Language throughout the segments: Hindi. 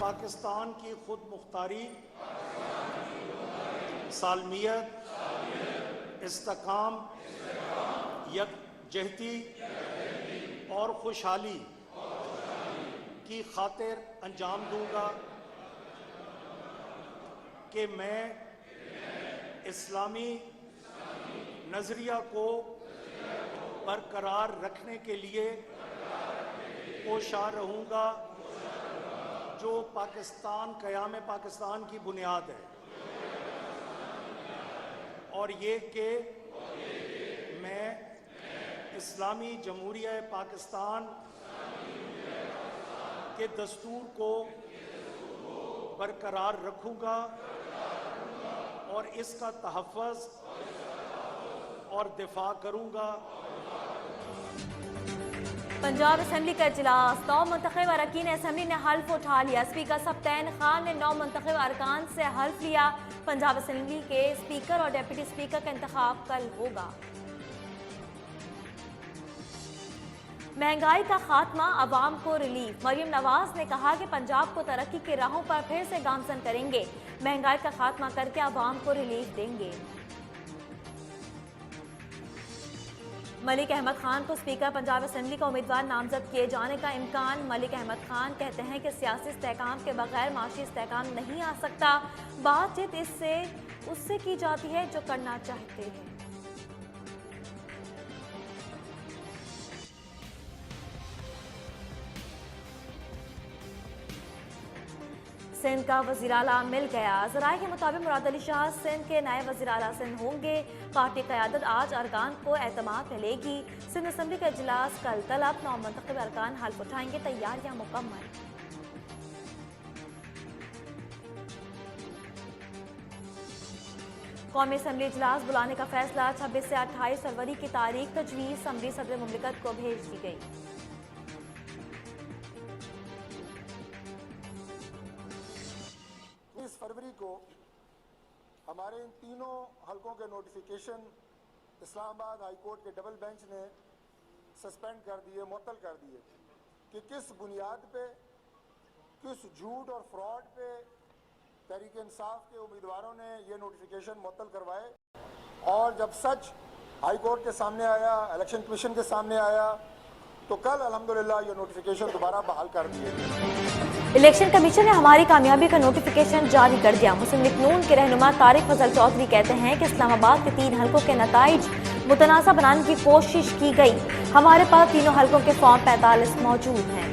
पाकिस्तान की खुद मुख्तारी, सालमियत, इस्तेकाम, यकजहती और खुशहाली की खातिर अंजाम दूंगा कि मैं इस्लामी नज़रिया को बरकरार रखने के लिए कोशा रहूँगा, जो क़याम पाकिस्तान की बुनियाद है, और ये कि मैं इस्लामी जमहूरिया पाकिस्तान के दस्तूर को बरकरार रखूँगा और इसका तहफ़्फ़ुज़ और दिफा करूँगा। पंजाब असम्बली का इजलास, 9 मुंतखब अरकान असम्बली ने हल्फ उठा लिया। स्पीकर सब्तैन खान ने 9 मुंतखब अरकान से हल्फ लिया। पंजाब असम्बली के स्पीकर और डिप्टी स्पीकर का इंतखाब कल होगा। महंगाई का खात्मा, अवाम को रिलीफ। मरीम नवाज ने कहा कि पंजाब को तरक्की की राहों पर फिर से गामजन करेंगे। महंगाई का खात्मा करके अवाम को रिलीफ देंगे। मलिक अहमद खान को स्पीकर पंजाब असम्बली का उम्मीदवार नामजद किए जाने का इम्कान। मलिक अहमद खान कहते हैं कि सियासी इस्तेहकाम के बगैर माशी इस्तेहकाम नहीं आ सकता। बातचीत उससे की जाती है जो करना चाहते हैं। सिंध का वज़ीर आला मिल गया। ज़राए के मुताबिक मुराद अली शाह सिंध के नए वज़ीर आला सिंध होंगे। पार्टी क़यादत आज अरकान को एतमाद मिलेगी। सिंध असम्बली का इजलास कल तलब, 9 मुंतखब अरकान हल्फ उठाएंगे। तैयारियां मुकम्मल। कौमी असम्बली इजलास बुलाने का फैसला 26 से 28 फरवरी की तारीख तजवीज़ असम्बली सदर मुमलिकत को भेज दी गई। 20 फरवरी को हमारे इन तीनों हलकों के नोटिफिकेशन इस्लामाबाद हाई कोर्ट के डबल बेंच ने सस्पेंड कर दिए, मुअत्तल कर दिए कि किस बुनियाद पे, किस झूठ और फ्रॉड पे तहरीक इंसाफ के उम्मीदवारों ने ये नोटिफिकेशन मुअत्तल करवाए। और जब सच हाई कोर्ट के सामने आया, इलेक्शन कमीशन के सामने आया, तो कल अल्हम्दुलिल्लाह ये नोटिफिकेशन दोबारा बहाल कर दिए गए। इलेक्शन कमीशन ने हमारी कामयाबी का नोटिफिकेशन जारी कर दिया। मुस्लिम लीग नून के रहनुमा तारिक फजल चौधरी कहते हैं कि इस्लामाबाद के 3 हलकों के नताइज मुतनासा बनाने की कोशिश की गई। हमारे पास तीनों हलकों के फॉर्म 45 मौजूद हैं।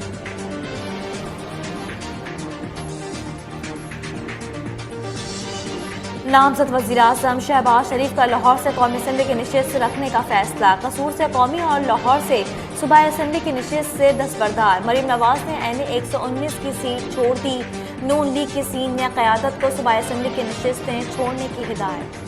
नामजद वज़ीर आज़म शहबाज शरीफ का लाहौर से कौमी असम्बली की नशिस्त रखने का फैसला। कसूर से कौमी और लाहौर से सूबाई असम्बली की नशिस्त से दस्तबरदार। मरीम नवाज ने NA 119 की सीट छोड़ दी। नून लीग की सीनियर क़यादत को सूबाई असम्बली की नशिस्तें छोड़ने की हिदायत।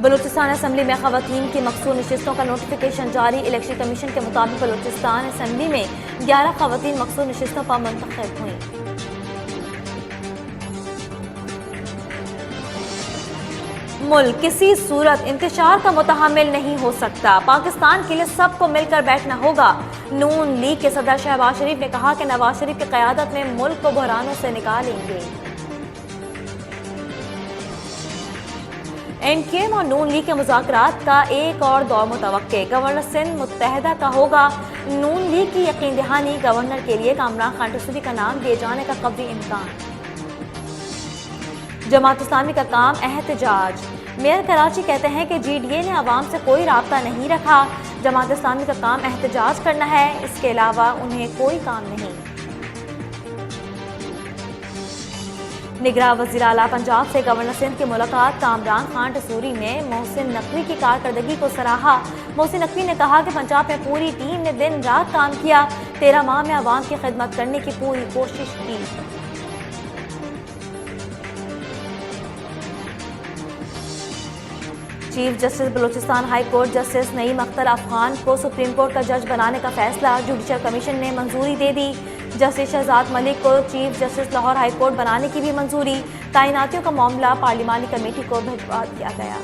बलूचिस्तान असम्बली में ख़वातीन की मखसूस नशिस्तों का नोटिफिकेशन जारी। इलेक्शन कमीशन के मुताबिक बलूचिस्तान असम्बली में 11 ख़वातीन मखसूस नशिस्तों पर मुंतखब हुई। मुल्क किसी सूरत इंतशार का मुतहम्मिल नहीं हो सकता। पाकिस्तान के लिए सबको मिलकर बैठना होगा। नून लीग के सदर शहबाज शरीफ ने कहा कि नवाज शरीफ की क़यादत में मुल्क को बहरानों से निकालेंगे। NKM और नून लीग के मुज़ाकरात का एक और दौर मुतवक्के। गवर्नर सिंध मुत्तहदा का होगा। नून लीग की यकीन दहानी, गवर्नर के लिए कामरान खान रसूली का नाम दिए जाने का कभी इम्कान। जमात इस्लामी का काम एहतजाज। मेयर कराची कहते हैं कि GDA ने अवाम से कोई राब्ता नहीं रखा। जमात इस्लामी का काम एहतजाज करना है, इसके अलावा उन्हें कोई काम नहीं। निगरान वज़ीर आला पंजाब से गवर्नर सिंध की मुलाकात। कामरान खान रसूली ने मोहसिन नकवी की कारकर्दगी को सराहा। मोहसिन नकवी ने कहा कि पंजाब में पूरी टीम ने दिन रात काम किया। 13 माह में अवाम की खिदमत करने की पूरी कोशिश की। Chief justice Balochistan high court justice Naeem Akhtar Afghan को सुप्रीम कोर्ट का जज बनाने का फैसला। जुडिशल कमीशन ने मंजूरी दे दी। जस्टिस शहजाद मलिक को chief justice Lahore high court बनाने की भी मंजूरी। तैनातियों का मामला पार्लिमानी कमेटी को भिजवा दिया गया।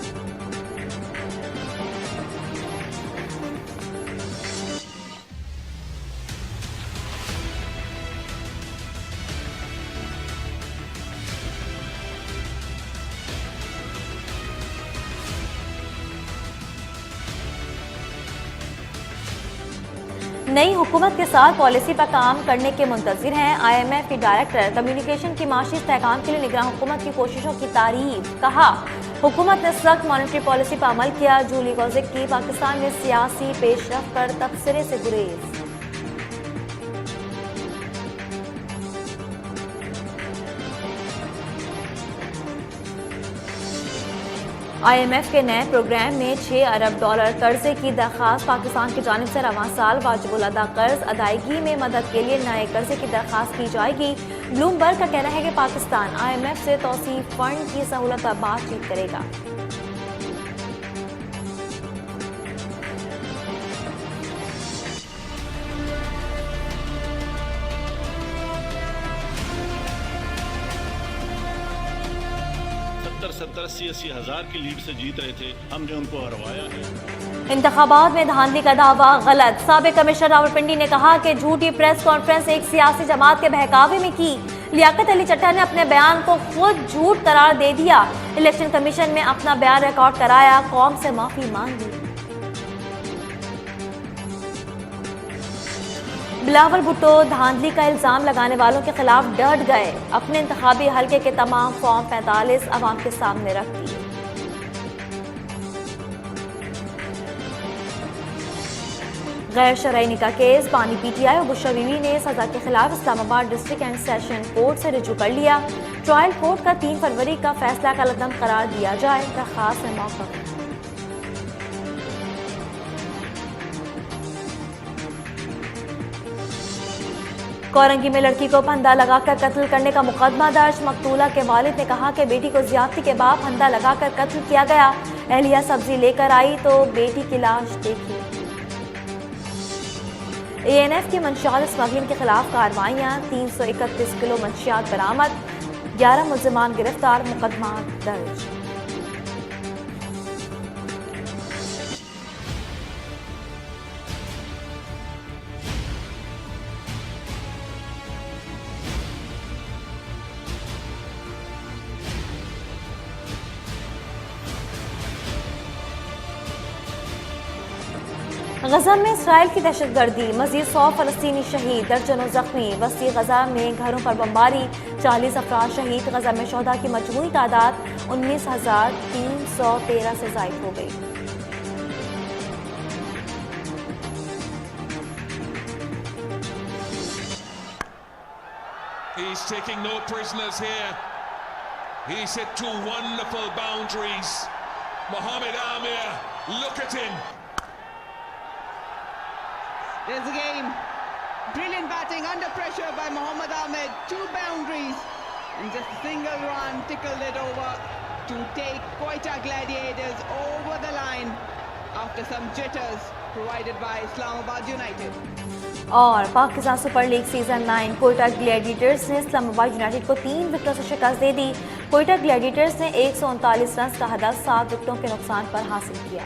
नई हुकूमत के साथ पॉलिसी पर काम करने के मुंतजिर हैं। IMF की डायरेक्टर कम्युनिकेशन की माशी इस्तेहकाम के लिए निगरान हुकूमत की कोशिशों की तारीफ। कहा, हुकूमत ने सख्त मॉनेटरी पॉलिसी पर अमल किया। जूली गौजिक की पाकिस्तान में सियासी पेशरफ पर तबसरे से गुरेज। IMF के नए प्रोग्राम में $6 अरब कर्जे की दरख्वास्त। पाकिस्तान की जानिब से रवां साल वाजिबुल अदा कर्ज अदायगी में मदद के लिए नए कर्जे की दरख्वास्त की जाएगी। ब्लूमबर्ग का कहना है कि पाकिस्तान IMF से तौसीफ फंड की सहूलत पर बातचीत करेगा। सत्तर 80 हज़ार की लीड से जीत रहे थे, हमने उनको हरवाया है। इंतखाबात में धांधली का दावा गलत। साबिक कमिश्नर रावलपिंडी ने कहा कि झूठी प्रेस कॉन्फ्रेंस एक सियासी जमात के बहकावे में की। लियाकत अली चट्टा ने अपने बयान को खुद झूठ करार दे दिया। इलेक्शन कमीशन में अपना बयान रिकॉर्ड कराया, कौम से माफी मांगी। बिलावल भुट्टो धांधली का इल्जाम लगाने वालों के खिलाफ डट गए। अपने इंतखाबी हलके के तमाम फॉर्म 45 अवाम के सामने रख दिए। गैर शरई निकाह केस पानी PTI और बुशरा बीवी ने सजा के खिलाफ Islamabad district and session court से रिजू कर लिया। ट्रायल कोर्ट का 3 फरवरी का फैसला कलअदम करार दिया जाए। दरखास्त में मौक़िफ़। कोरंगी में लड़की को फंदा लगाकर कत्ल करने का मुकदमा दर्ज। मकतूला के वालिद ने कहा कि बेटी को ज्यादती के बाद फंदा लगाकर कत्ल किया गया। एहलिया सब्जी लेकर आई तो बेटी की लाश देखी। ANF की मंशियात स्मगलिंग के खिलाफ कार्रवाइयां। 331 किलो मंशियात बरामद। 11 मुल्जिमान गिरफ्तार। मुकदमा दर्ज। गजा में इसराइल की दहशतगर्दी। मजीद 100 फलस्तीनी शहीद, दर्जनों जख्मी। वसी गजा में घरों पर बमबारी, 40 अफराद शहीद। गजा में शोहदा की मजमूई तादाद 19,313 से जायद हो गई। He's taking no prisoners here. He's hit 2 wonderful boundaries. Mohamed Amir, look at him. There's a game. Brilliant batting under pressure by Mohammad Ahmed. 2 boundaries. And just a single run tickled it over to take Quetta Gladiators over the line after some jitters provided by Islamabad United. और Pakistan super league season 9 Quetta Gladiators ने इस्लामाबाद यूनाइटेड को 3 विकेटों से शिकस्त दे दी। क्वेटा ग्लैडिएटर्स ने 139 रन का हदफ 7 विकेटों के नुकसान पर हासिल किया।